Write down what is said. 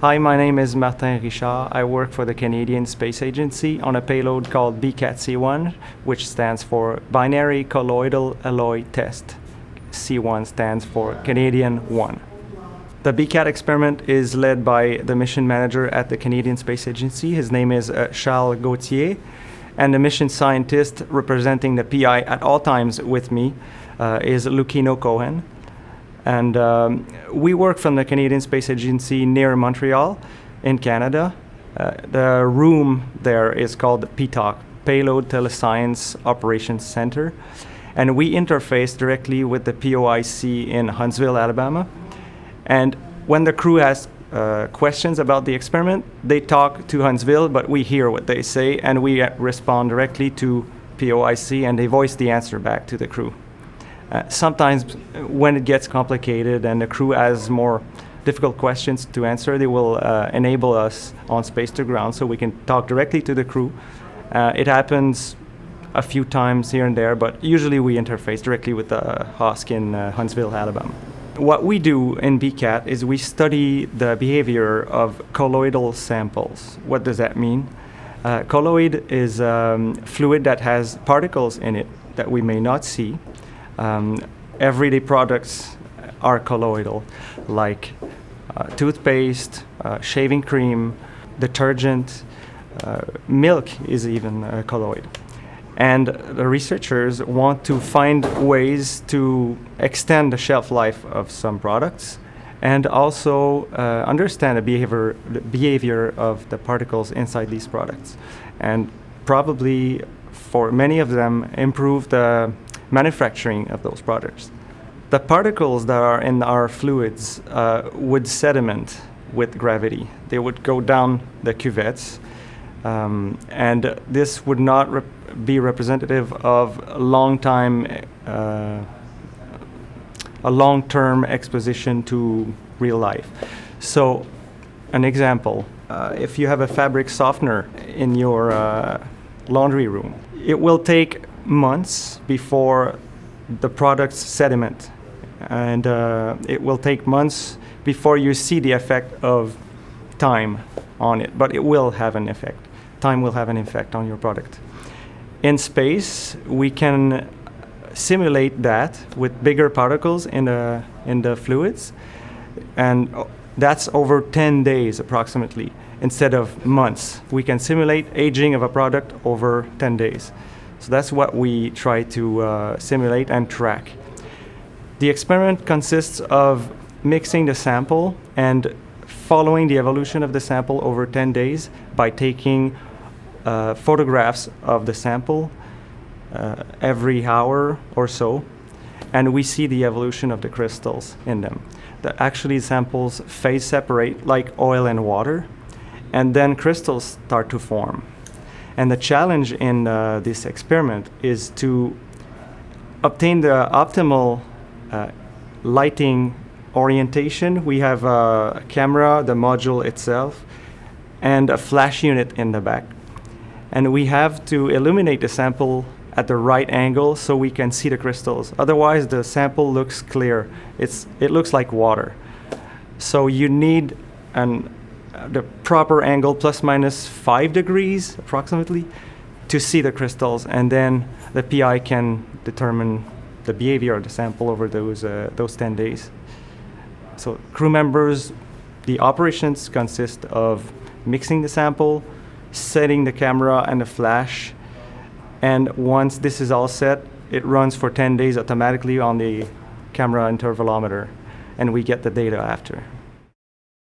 Hi, my name is Martin Richard. I work for the Canadian Space Agency on a payload called BCAT-C1, which stands for Binary Colloidal Alloy Test. C1 stands for Canadian 1. The BCAT experiment is led by the mission manager at the Canadian Space Agency. His name is Charles Gauthier, and the mission scientist representing the PI at all times with me is Lucino Cohen. And we work from the Canadian Space Agency near Montreal in Canada. The room there is called the PTOC, Payload Telescience Operations Center. And we interface directly with the POIC in Huntsville, Alabama. And when the crew has questions about the experiment, they talk to Huntsville, but we hear what they say, and we respond directly to POIC, and they voice the answer back to the crew. Sometimes when it gets complicated and the crew has more difficult questions to answer, they will enable us on space to ground so we can talk directly to the crew. It happens a few times here and there, but usually we interface directly with the HOSC in Huntsville, Alabama. What we do in BCAT is we study the behavior of colloidal samples. What does that mean? Colloid is fluid that has particles in it that we may not see. Everyday products are colloidal, like toothpaste, shaving cream, detergent, milk is even colloid. And the researchers want to find ways to extend the shelf life of some products and also understand the behavior of the particles inside these products. And probably for many of them, improve the manufacturing of those products. The particles that are in our fluids would sediment with gravity. They would go down the cuvettes, and this would not be representative of a long-term exposition to real life. So, an example, if you have a fabric softener in your laundry room, it will take months before the products sediment, and it will take months before you see the effect of time on it, but it will have an effect. Time will have an effect on your product. In space, we can simulate that with bigger particles in the fluids, and that's over 10 days approximately, instead of months. We can simulate aging of a product over 10 days. So that's what we try to simulate and track. The experiment consists of mixing the sample and following the evolution of the sample over 10 days by taking photographs of the sample every hour or so, and we see the evolution of the crystals in them. Actually, samples phase separate like oil and water, and then crystals start to form. And the challenge in this experiment is to obtain the optimal lighting orientation. We have a camera, the module itself, and a flash unit in the back. And we have to illuminate the sample at the right angle so we can see the crystals. Otherwise, the sample looks clear. It looks like water. So you need the proper angle, plus minus 5 degrees approximately, to see the crystals, and then the PI can determine the behavior of the sample over those 10 days. So crew members, the operations consist of mixing the sample, setting the camera and the flash, and once this is all set, it runs for 10 days automatically on the camera intervalometer, and we get the data after.